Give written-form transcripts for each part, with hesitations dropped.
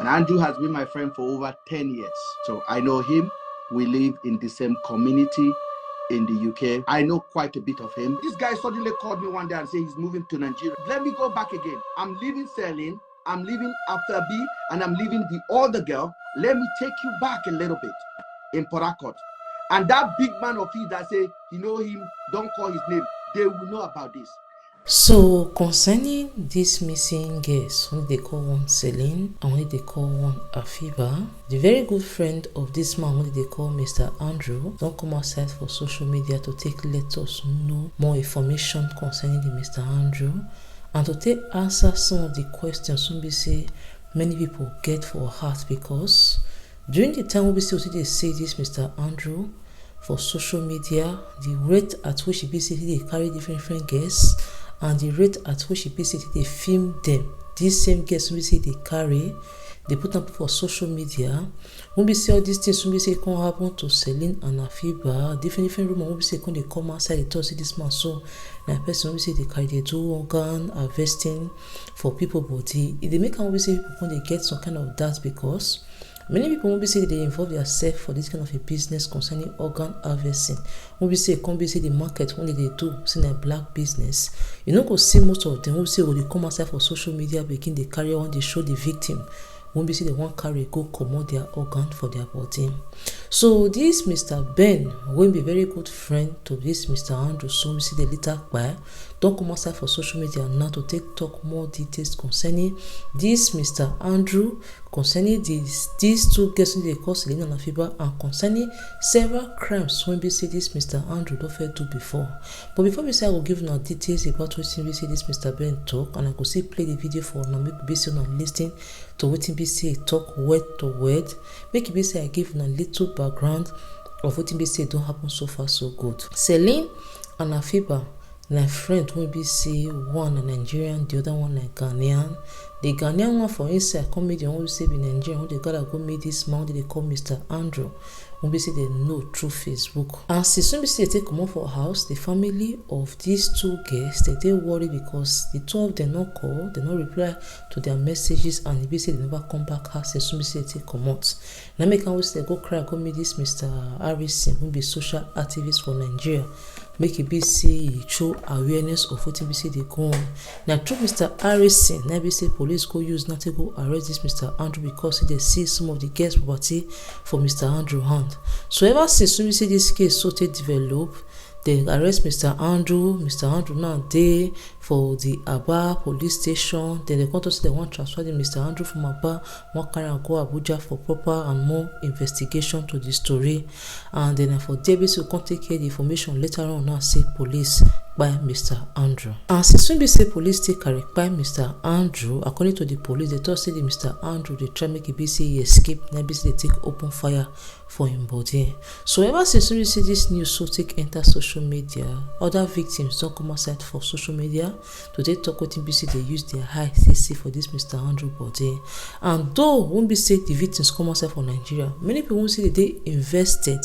And Andrew has been my friend for over 10 years. So I know him. We live in the same community in the UK. I know quite a bit of him. This guy suddenly called me one day and said he's moving to Nigeria. Let me go back again. I'm leaving Selin, I'm leaving After B, and I'm leaving the other girl. Let me take you back a little bit in Port Harcourt. And that big man of his that say, you know him, don't call his name, they will know about this. So concerning this missing girls, when they call one Celine and when they call one Afiba, the very good friend of this man, when they call Mr. Andrew, don't come outside for social media to let us know more information concerning the Mr. Andrew and to take answer some of the questions when we say many people get for heart, because during the time when we still they say this Mr. Andrew for social media, the rate at which he basically they carry different guests and the rate at which he basically they film them, these same guests when we say they carry, they put up for social media. When we see all these things, when we say it can happen to Celine and Afiba, different rumors, when we say when they come outside, they talk to this man. So now person when we say they carry, they do organ harvesting for people body. They make when we say people when they get some kind of that, because many people when we say they involve themselves for this kind of a business concerning organ harvesting. When we say come we say the market when they do see a black business, you know go see most of them when we say when they come outside for social media begin they carry on, they show the victim. When we see they want carry go commode their organ for their body. So this Mr. Ben will be very good friend to this Mr. Andrew. So we see the little by don't come outside for social media now to talk more details concerning this Mr. Andrew, concerning these two girls they call Selena and Afiba, and concerning several crimes when we see this Mr. Andrew don't do before. But before we say I will give you details about what we see this Mr. Ben talk, and I could see play the video for now, make be see on listening to what we say talk word to word, make be say I give you a little background of what we say don't happen so far so good. Celine and Afiba na friend wey be say one na Nigerian, the other one na Ghanaian. The Ghanaian one for inside comedian wey say be Nigerian, wey they gotta go meet this man they call Mr. Andrew, wey be say they know through Facebook. And since when we say they take come out for house, the family of these two guests they worry because the two of them not call, they not reply to their messages, and they say they never come back house since when we say they take come out. Now make am say go cry go meet this Mr. Harrison, who be social activist for Nigeria. Make it be say show awareness of what we say they go on. Now through Mr. Harrison, now we say police go use not to go arrest this Mr. Andrew because they see some of the guest property for Mr. Andrew hand. So ever since we see this case so they develop, they arrest Mr. Andrew. Mr. Andrew now they for the Aba police station. Then they come to say they want to transfer the Mr. Andrew from Aba, want carry and go Abuja for proper and more investigation to the story. And then for Davis will come take care of the information later on now say police by Mr. Andrew. And since when we say police take carry by Mr. Andrew, according to the police, they thought say the Mr. Andrew they try make it be say he escape, now be say they take open fire for him body. So ever since we see this news so take enter social media, other victims don't come outside for social media to they talk with NBC, they use their eye they see for this Mr. Andrew body. And though when we say the victims come outside for Nigeria, many people won't say that they invested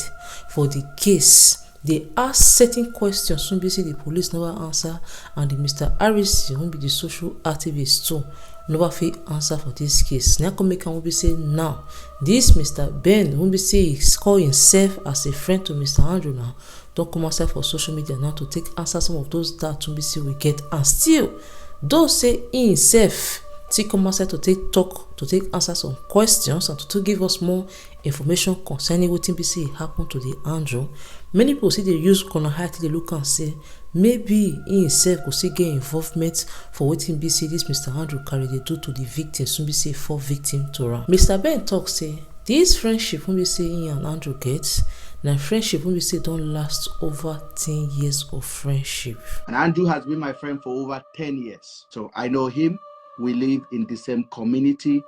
for the case. They ask certain questions, when we say the police never answer, and the Mr. Harrison won't be the social activist too, never fit answer for this case. Now come make and we say now this Mr. Ben when we say he call himself as a friend to Mr. Andrew now, don't come outside for social media now to take answer some of those that we say we get, and still those say he himself still come outside to take talk, to take answer some questions, and to give us more information concerning what we say happened to the Andrew. Many people see they use corner height, they look and say maybe he himself could see get involvement for what be say this Mr. Andrew carry they do to the victims, when we say 4 victims to her. Mr. Ben talk say this friendship when we say he and Andrew gets, now friendship when we say don't last over 10 years of friendship. And Andrew has been my friend for over 10 years. So I know him. We live in the same community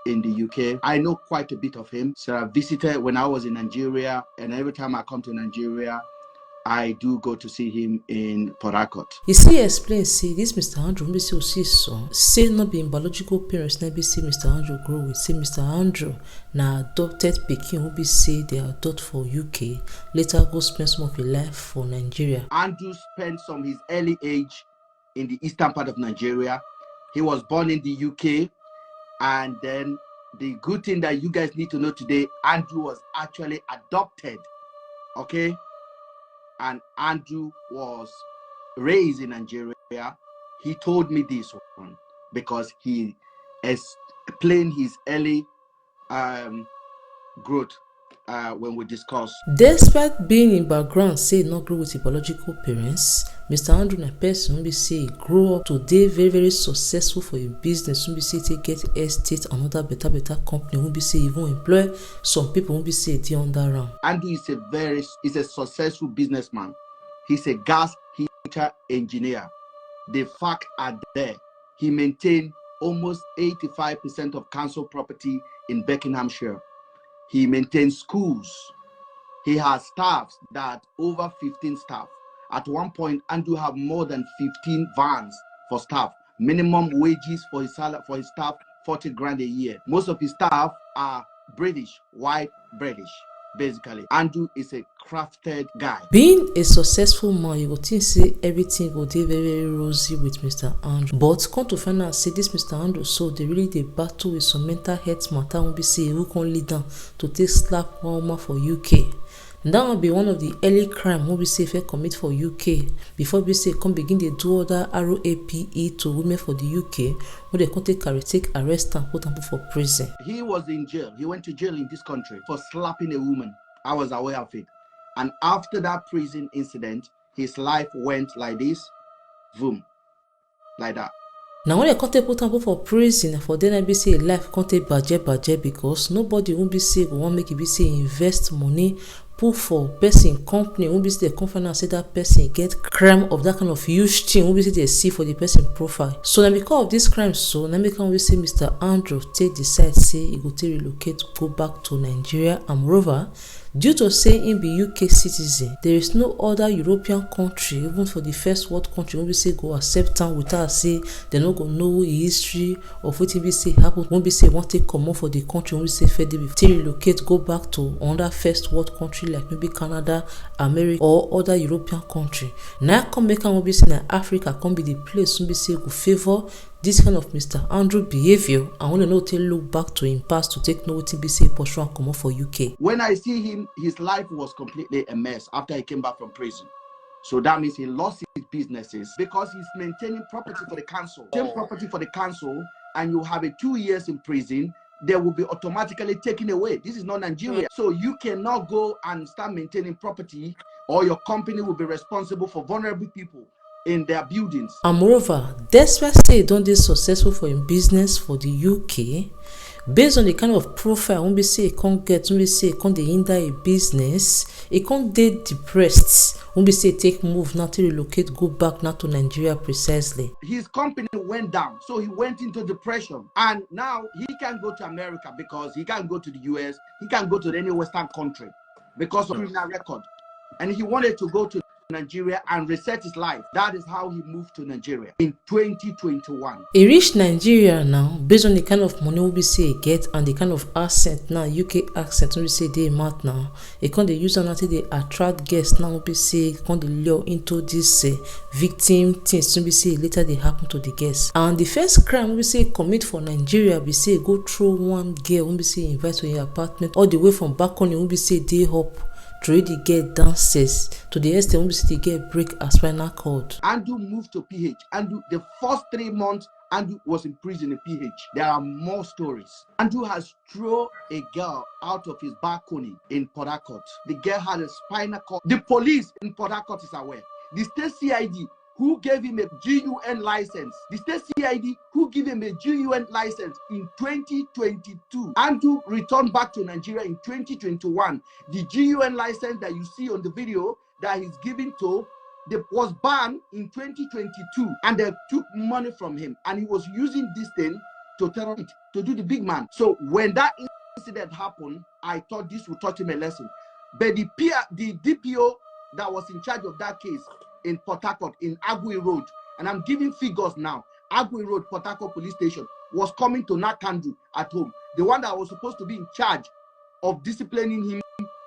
in the UK. I know quite a bit of him. So I visited when I was in Nigeria, and every time I come to Nigeria, I do go to see him in Port Harcourt. You see, explain, say this Mr. Andrew, we say see son, say not being biological parents, now be say Mr. Andrew grow with, say Mr. Andrew na adopted pikin who be say they adopt for UK, later go spend some of his life for Nigeria. Andrew spent some of his early age in the eastern part of Nigeria. He was born in the UK, and then The good thing that you guys need to know today, Andrew was actually adopted, okay? And Andrew was raised in Nigeria. He told me this one because he explained his early growth when we discussed. Despite being in background say e no grow with him biological parents, Mr. Andrew na person wey be say e grow up to dey very very successful for him business, wey be say take get estate and other better company, wey be say even employ some people wey be say dey under am. Andrew is a successful businessman. He's a gas heater engineer. The facts are there. He maintained almost 85% of council property in Buckinghamshire. He maintains schools. He has staffs that over 15 staff. At one point, Andrew had more than 15 vans for staff. Minimum wages for his staff, 40 grand a year. Most of his staff are British, white British. Basically, Andrew is a crafted guy. Being a successful man, you go think say everything go dey very very rosy with Mr. Andrew, but come to find out say this Mr. Andrew so they really dey battle with some mental health matter wey be say who can lead down to take slap one woman for UK. That will be one of the early crime wey be say if commit for UK before be say come begin dey do other RAPE to women for the UK wey they come take arrest and put am for prison. He was in jail. He went to jail in this country for slapping a woman. I was aware of it. And after that prison incident, his life went like this, boom, like that. Now when they come put am for prison, for then I be say life come take baje because nobody won't be say go wan make it be say invest money put for person company won't be say the company say that person get crime of that kind of huge thing won't be say they see for the person profile. So now because of this crime, so now make we say Mr. Andrew take decide say he go take relocate go back to Nigeria, and moreover due to say him be UK citizen, there is no other European country, even for the first world country, won't be say go accept am without say they no go know history of what be say happen. Won't be say want to come out for the country, won't be say fair dey take relocate go back to another first world country like maybe Canada, America or other European country. Now come make am be say na Africa come be the place won't be say go favor this kind of Mr. Andrew behavior, and when no take look back to him past to take know what be say pursue and come out for UK. When I see him, his life was completely a mess after he came back from prison. So that means he lost his businesses because he's maintaining property for the council. Same property for the council, and you have a 2 years in prison, they will be automatically taken away. This is not Nigeria. So you cannot go and start maintaining property, or your company will be responsible for vulnerable people in their buildings. And moreover, despite say he don dey successful for him business for the UK, based on the kind of profile won't be say he can't get, won't be say he can't hinder a business, he can't dey depressed, won't be say take move now to relocate go back now to Nigeria precisely. His company went down, so he went into depression, and now he can't go to America because he can't go to the US, he can't go to any Western country because of criminal record, and he wanted to go to Nigeria and reset his life. That is how he moved to Nigeria in 2021. He reached Nigeria now based on the kind of money we say he get and the kind of accent now, UK accent we say they mouth now. He can't use until they attract guests now we say can't lure into this victim things we say later they happen to the guests. And the first crime we say commit for Nigeria we say go through one girl we say invite to your apartment all the way from balcony we say they up to the get downstairs to the extent we see the get break a spinal cord. Andrew moved to PH. Andrew, the first 3 months, Andrew was in prison in PH. There are more stories. Andrew has thrown a girl out of his balcony in Port Harcourt. The girl had a spinal cord. The police in Port Harcourt is aware. The state CID who gave him a GUN license. The state CID who gave him a GUN license in 2022. Andrew returned back to Nigeria in 2021. The GUN license that you see on the video that he's giving to was banned in 2022, and they took money from him, and he was using this thing to terrorize, to do the big man. So when that incident happened, I thought this would taught him a lesson. But the DPO that was in charge of that case in Port Harcourt, in Agui Road, and I'm giving figures now, Agui Road, Port Harcourt Police Station, was coming to Nakandu at home. The one that was supposed to be in charge of disciplining him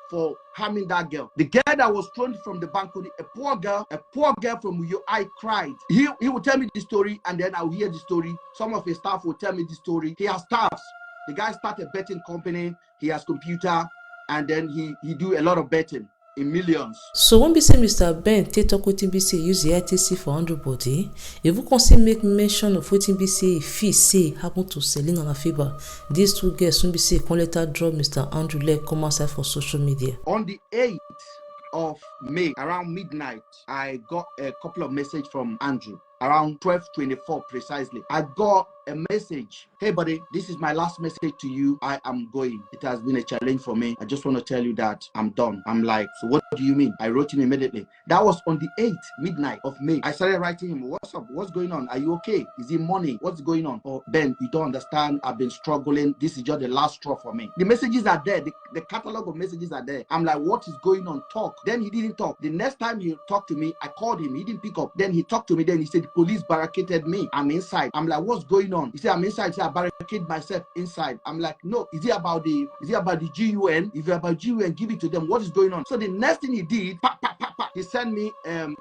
for harming that girl. The girl that was thrown from the balcony, a poor girl from Uyo, I cried. He would tell me the story, and then I'll hear the story. Some of his staff will tell me the story. He has staffs The guy started betting company. He has computer, and then he do a lot of betting in millions. So when we say Mr. Ben take talk wetin be say use the ITC for Andrew body, if we can still make mention of wetin be say fee say happen to Celine and Afiba, these two girls when be say come later draw Mr. Andrew leg come outside for social media. On the 8th of May, around midnight, I got a couple of messages from Andrew. Around 12:24 precisely, I got a message. Hey buddy, this is my last message to you. I am going. It has been a challenge for me. I just want to tell you that I'm done. I'm like, so what do you mean? I wrote him immediately. That was on the 8th midnight of May. I started writing him, what's up? What's going on? Are you okay? Is it money? What's going on? Oh, Ben, you don't understand. I've been struggling. This is just the last straw for me. The messages are there. The catalog of messages are there. I'm like, what is going on? Talk. Then he didn't talk. The next time he talked to me, I called him. He didn't pick up. Then he talked to me. Then he said, the police barricaded me. I'm inside. I'm like, what's going on? He said, I'm inside. He said, I barricade myself inside. I'm like, no, is it about the GUN? If you're about GUN, give it to them. What is going on? So the next thing he did, he sent me,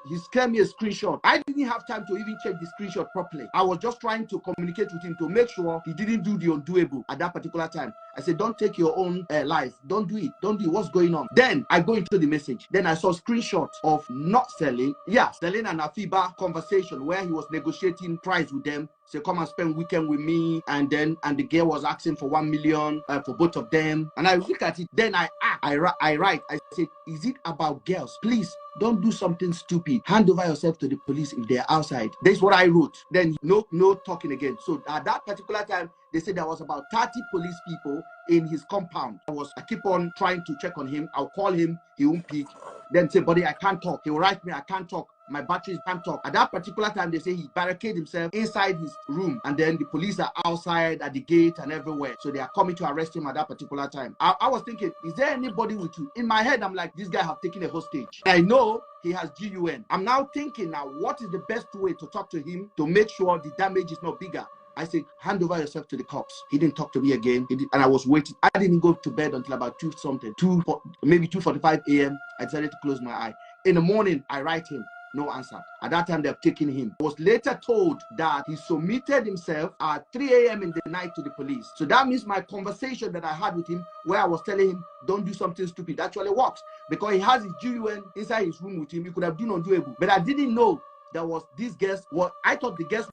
he sent me a screenshot. I didn't have time to even check the screenshot properly. I was just trying to communicate with him to make sure he didn't do the undoable at that particular time. I said, don't take your own life. Don't do it. Don't do it. What's going on? Then I go into the message. Then I saw screenshots of not selling. Yeah, Celine and Afiba conversation where he was negotiating price with them. So come and spend weekend with me. And the girl was asking for 1 million for both of them. And I look at it. Then I write. I said, is it about girls? Please don't do something stupid. Hand over yourself to the police if they're outside. That's what I wrote. Then no talking again. So at that particular time, they said there was about 30 police people in his compound. I keep on trying to check on him. I'll call him. He won't pick. Then say, buddy, I can't talk. He will write me, I can't talk. My batteries can't talk. At that particular time, they say he barricaded himself inside his room. And then the police are outside at the gate and everywhere. So they are coming to arrest him at that particular time. I was thinking, is there anybody with you? In my head, I'm like, this guy have taken a hostage. I know he has GUN. I'm now thinking now, what is the best way to talk to him to make sure the damage is not bigger? I said, hand over yourself to the cops. He didn't talk to me again. And I was waiting. I didn't go to bed until about maybe 2:45 a.m. I decided to close my eye. In the morning, I write him. No answer. At that time, they've taken him. I was later told that he submitted himself at 3 a.m. in the night to the police. So that means my conversation that I had with him, where I was telling him, don't do something stupid, actually works. Because he has his GUN inside his room with him. He could have done undoable. But I didn't know there was these guests. I thought the guests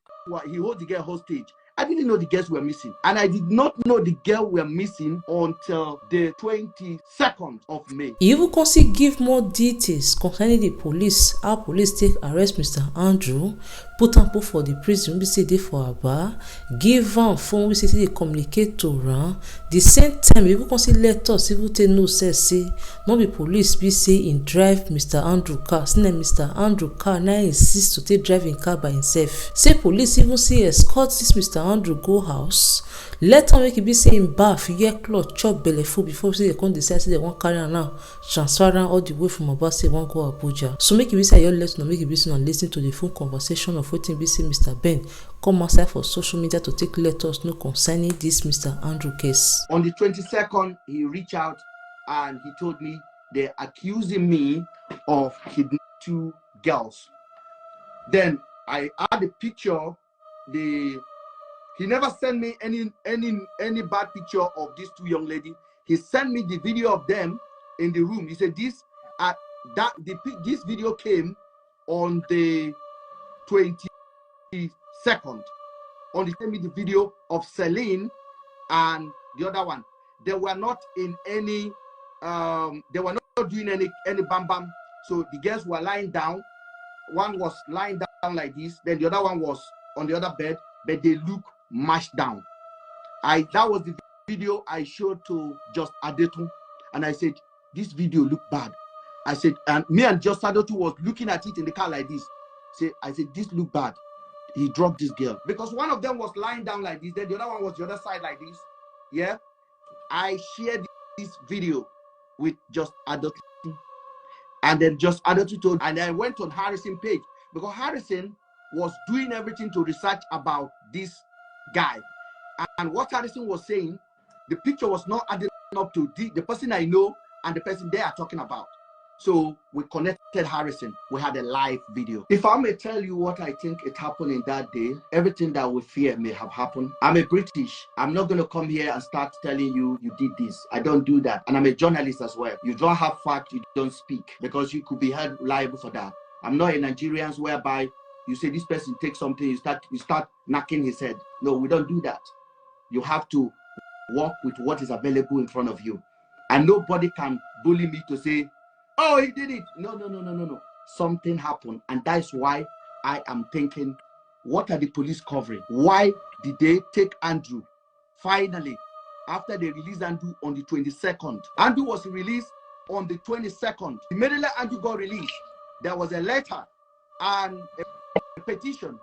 he hold the girl hostage. I didn't know the girls were missing. And I did not know the girl were missing until the 22nd of May. You will consider give more details concerning the police, how police take arrest Mr. Andrew, put am put for the prison, we say they for Aba, give am phone, we say they communicate to am. The same time, you will consider let us, if you take no say, not be police, we say in drive Mr. Andrew car. Say Mr. Andrew car now insist to take driving car by himself. Say police even say escort this Mr. Andrew go house. Let am make it be say in bath, wear cloth, chop belle full before say they come decide say they want carry am now, transfer am all the way from Aba say want go Abuja. So make it be say you let no make it be say and listen to the full conversation of wetin be say Mr. Ben come outside for social media to take let us know concerning this Mr. Andrew case. On the 22nd, he reached out and he told me they're accusing me of kidnapping 2 girls. Then I had a picture. He never sent me any bad picture of these 2 young ladies. He sent me the video of them in the room. He said this video came on the 22nd. On the send me the video of Celine and the other one. They were not in any they were not doing any bam bam. So the girls were lying down. One was lying down like this, then the other one was on the other bed, but they look mashed down. That was the video I showed to Just Adetu, and I said, this video look bad. I said, and me and Just Adetu was looking at it in the car like this. I said, this look bad. He dropped this girl. Because one of them was lying down like this, then the other one was the other side like this. Yeah. I shared this video with Just Adetu. And then Just Adetu told, and I went on Harrison page because Harrison was doing everything to research about this guy. And what Harrison was saying, the picture was not adding up to the person I know and the person they are talking about. So we connected Harrison. We had a live video. If I may tell you what I think it happened in that day, everything that we fear may have happened. I'm a British. I'm not going to come here and start telling you you did this. I don't do that. And I'm a journalist as well. You don't have fact, you don't speak, because you could be held liable for that. I'm not a Nigerian whereby you say this person takes something, you start knocking his head. No, we don't do that. You have to work with what is available in front of you. And nobody can bully me to say, oh, he did it. No. Something happened. And that's why I am thinking, what are the police covering? Why did they take Andrew? Finally, after they released Andrew on the 22nd. Andrew was released on the 22nd. Immediately Andrew got released, there was a letter and a petition.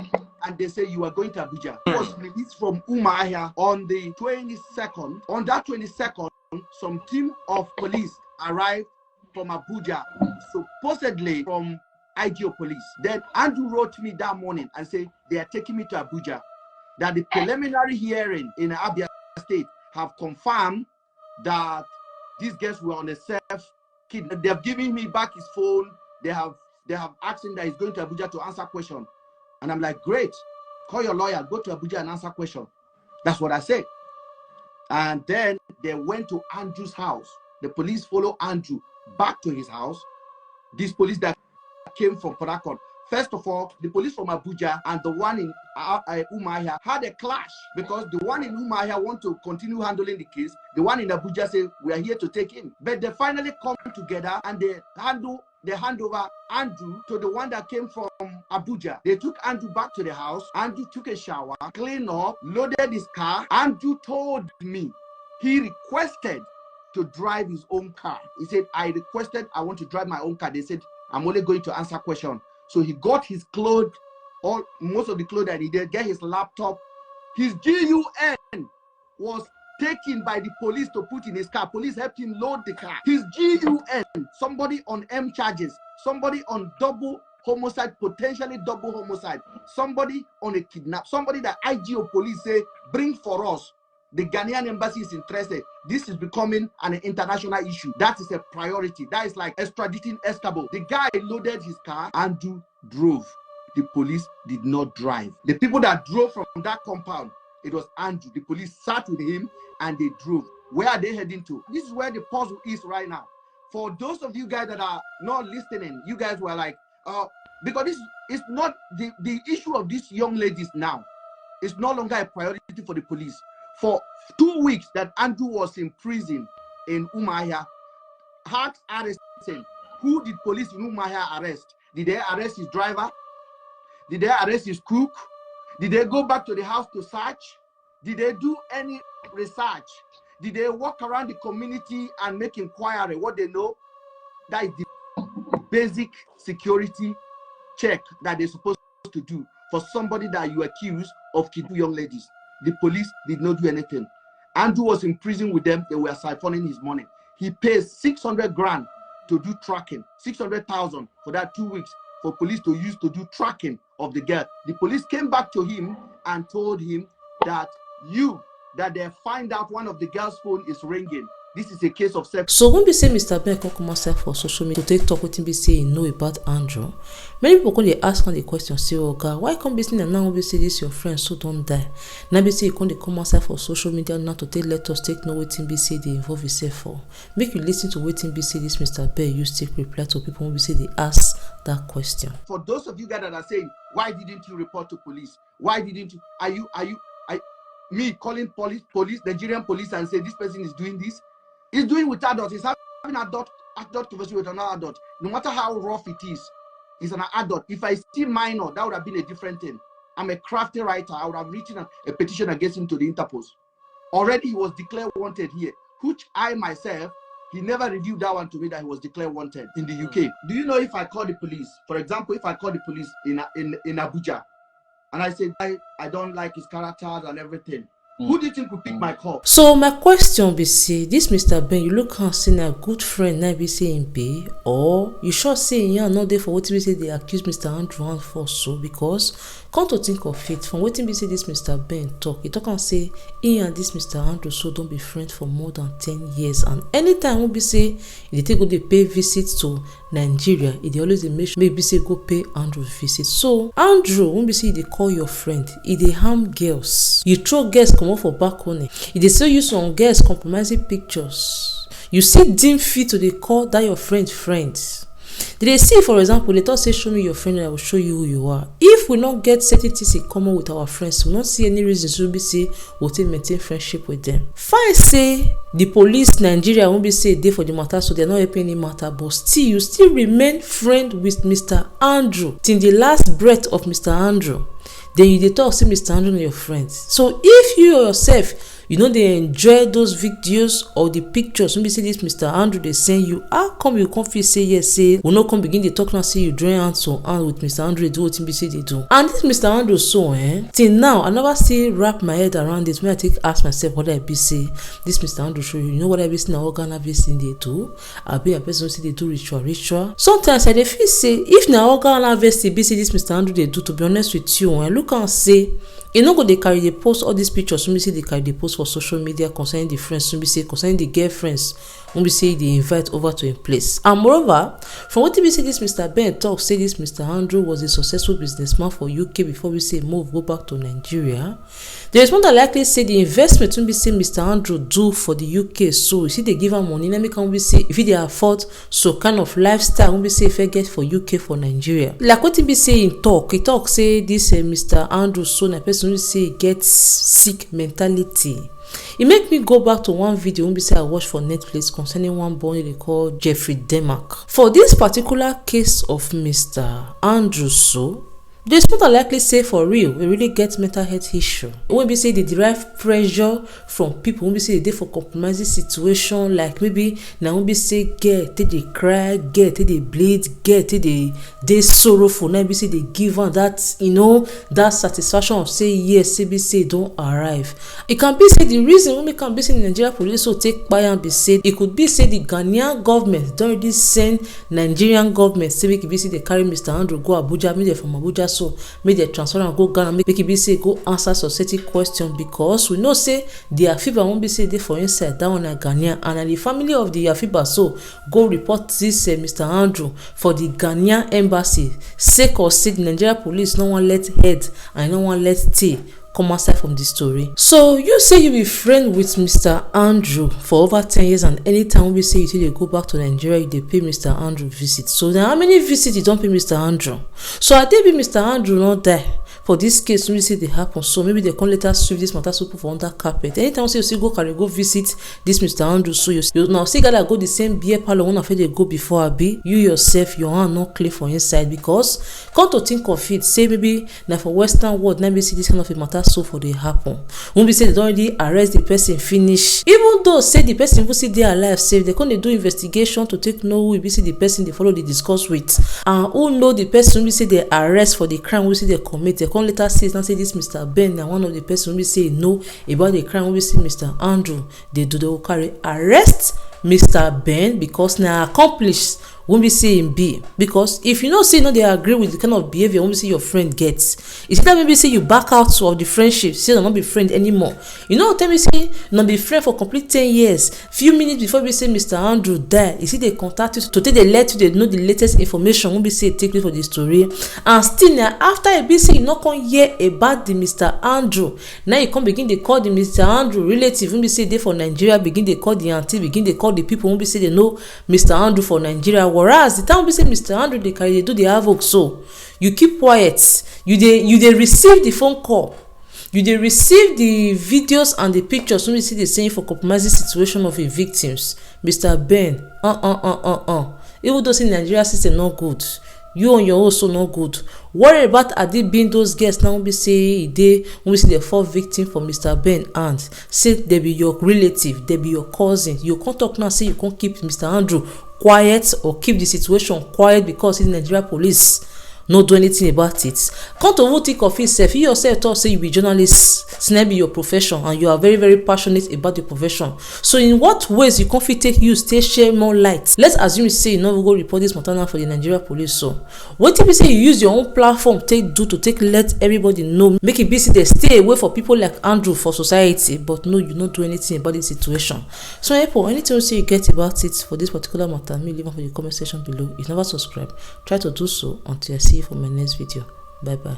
And they say you are going to Abuja. He was released from Umuahia on the 22nd. On that 22nd, some team of police arrived from Abuja, supposedly from IGO police. Then Andrew wrote me that morning and said they are taking me to Abuja, that the preliminary hearing in Abia State have confirmed that these guys were on a self-kidnap. They have given me back his phone. They have asked him that he's going to Abuja to answer question. And I'm like, great, call your lawyer, go to Abuja and answer question. That's what I said. And then they went to Andrew's house. The police followed Andrew back to his house. These police that came from Port Harcourt. First of all, the police from Abuja and the one in Umuahia had a clash, because the one in Umuahia want to continue handling the case. The one in Abuja say we are here to take him. But they finally come together and they hand over Andrew to the one that came from Abuja. They took Andrew back to the house. Andrew took a shower, cleaned up, loaded his car. Andrew told me he requested to drive his own car. He said, I want to drive my own car. They said, I'm only going to answer questions. So he got his clothes, most of the clothes that he did, get his laptop. His GUN was taken by the police to put in his car. Police helped him load the car. His GUN, somebody on M charges, somebody on double homicide, potentially double homicide, somebody on a kidnap, somebody that IGO police say, bring for us. The Ghanaian embassy is interested. This is becoming an international issue. That is a priority. That is like extraditing Escobar. The guy loaded his car. Andrew drove. The police did not drive. The people that drove from that compound, it was Andrew. The police sat with him and they drove. Where are they heading to? This is where the puzzle is right now. For those of you guys that are not listening, you guys were like, because this is not the issue of these young ladies now. It's no longer a priority for the police. For 2 weeks that Andrew was in prison in Umuahia, asked Harrison, who did police in Umuahia arrest? Did they arrest his driver? Did they arrest his cook? Did they go back to the house to search? Did they do any research? Did they walk around the community and make inquiry? What they know? That is the basic security check that they're supposed to do for somebody that you accuse of kidnapping young ladies. The police did not do anything. Andrew was in prison with them. They were siphoning his money. He pays 600 grand to do tracking, 600,000 for that 2 weeks for police to use to do tracking of the girl. The police came back to him and told him that they find out one of the girl's phone is ringing. This is a case of sex. So when we say Mr. Ben come outside for social media to take talk wetin be say he know about Andrew, many people come dey ask on the question, say, oh God, why come be say now we say this your friend so don't die? Now be say you come outside for social media now to let us take know wetin be say they involve yourself for. Make you listen to wetin be say this Mr. Ben use take reply to people when we say they ask that question. For those of you guys that are saying, why didn't you report to police? Why didn't you? Are you me calling police, Nigerian police, and say this person is doing this? He's doing with adults. He's having adult conversation with another adult. No matter how rough it is, he's an adult. If I see minor, that would have been a different thing. I'm a crafty writer. I would have written a petition against him to the Interpol. Already he was declared wanted here, which I myself, he never reviewed that one to me that he was declared wanted in the UK. Do you know if I call the police, for example, if I call the police in Abuja, and I say I don't like his characters and everything, who do you think will pick my call? So my question be say, this Mr. Ben, you look and say a good friend, now be saying pay, or you sure say yeah, not there for what we say they accuse Mr. Andrew for so, because Come to think of it, from wetin be say this Mr. Ben talk, he talk am say he and this Mr. Andrew so don be friends for more than 10 years, and anytime wey be say e dey take go dey pay visit to Nigeria, e dey always dey make sure make be say go pay Andrew visit. So Andrew wey be say e dey call your friend, e dey harm girls, you throw girls comot for balcony, e dey still use some girls compromising pictures, you still deem fit to dey call that your friend. They see, for example, they talk say show me your friend and I will show you who you are. If we not get certain things in common with our friends, we not see any reason to be say we'll take maintain friendship with them. Fine, say the police Nigeria won't be say they for the matter, so they're not helping any matter, but still you still remain friend with Mr. Andrew till the last breath of Mr. Andrew. Then you dey talk say Mr. Andrew and your friends. So if you yourself, you know, they enjoy those videos or the pictures when we say this Mr. Andrew they send you, how come you come feel say yes, say we no come begin the talk now, say you join hands on hand with Mr. Andrew, they do what be say they do. And this Mr. Andrew so till now I never still wrap my head around it when I take ask myself what I be say this Mr. Andrew show you know what I be saying, organ harvesting they do, I be a person say they do ritual. Sometimes I dey feel say if na organ harvesting be say this Mr. Andrew they do, to be honest with you, when I look and say you no go dey carry dey post all these pictures when we say they carry dey post for social media concerning the friends, when we say concerning the girlfriends, when we say they invite over to a place. And moreover, from what we say this Mr. Ben talk, say this Mr. Andrew was a successful businessman for UK before we say move go back to Nigeria. There is one that likely say the investment when we say Mr. Andrew do for the UK, so you see they give him money, let me come we say if they afford so kind of lifestyle when we say if I get for UK for Nigeria. Like what he say in talk, he talk say this Mr. Andrew so na person we say he gets sick mentality. It make me go back to one video when we say I watched for Netflix concerning one boy they call Jeffrey Demark. For this particular case of Mr. Andrew so, there's not likely say for real we really get mental health issue. When we say they derive pressure from people, when we say they for compromising situation, like maybe now when we say get they cry, get they bleed, get they sorrowful, now we say they give on that, you know, that satisfaction of say yes, say don't arrive. It can be say the reason when we can be say the Nigeria police so take by and be said, it could be say the Ghanaian government don't already send Nigerian government say make it be say they carry Mr. Andrew go Abuja, maybe from Abuja, so make they transfer and go Ghana, make it be say go answer society question, because we know say the Afiba won't be say they for inside that one at Ghanaian, and the family of the Afiba so go report this Mr. Andrew for the Ghanaian embassy, sake or say the Nigeria police no one let head and no one let tail come outside from the story. So you say you be friend with Mr. Andrew for over 10 years, and anytime we say you say they go back to Nigeria, they pay Mr. Andrew visit. So then how many visits you don't pay Mr. Andrew? So I think Mr. Andrew not die for this case when we say they happen, so maybe they can later sweep this matter so put for under carpet. Anytime you say you go visit this Mr. Andrew, so you now see gotta go the same beer parlor one of they go before Abi, you yourself your hand not clear for inside, because come to think of it, say maybe now for Western world now we see this kind of a matter so for they happen. When we say they don't already arrest the person finish, even though say the person who see they alive safe, they can't do investigation to take know who we see the person they follow they discuss with, and who know the person we say they arrest for the crime we see they commit. They can't later say now say this Mr. Ben now one of the person we say no about the crime we see Mr. Andrew they do, they will carry arrest Mr. Ben because now accomplished when we see him be, because if you know say no they agree with the kind of behavior when we see your friend gets, it's that maybe say you back out of the friendship, say they'll not be friend anymore. You know tell me say not be friend for complete 10 years, few minutes before we say Mr. Andrew died, you see they contact you to take the let you they know the latest information when we say take place for the story, and still now after a bit say you not come hear about the Mr. Andrew, now you come begin they call the Mr. Andrew relative when we say they for Nigeria, begin they call the auntie, begin they call the people when we say they know Mr. Andrew for Nigeria. Whereas the time we say Mr. Andrew they carry they do the havoc, so you keep quiet, you they receive the phone call, you they receive the videos and the pictures when we see the saying for compromising situation of the victims. Mr. Ben even though say Nigeria system not good, you on your own so not good. Worry about are they being those guests now we say they when we see the fourth victim for Mr. Ben and say they be your relative, they be your cousin. You can't talk now say you can't keep Mr. Andrew quiet or keep the situation quiet because it's Nigeria police no do anything about it. Come to even think of it sef, you yourself talk say you be journalist, na be your profession, and you are very very passionate about the profession. So in what ways you come fit take use take share more light? Let's assume say you no go report this matter now for the Nigeria police. So wetin be say you use your own platform take do to take let everybody know, make it be say they stay away for people like Andrew for society, but no, you no do anything about the situation. So Apple, anything you say you get about it for this particular matter, me leave it for the comment section below. If you never subscribe, try to do so until I see you for my next video. Bye bye.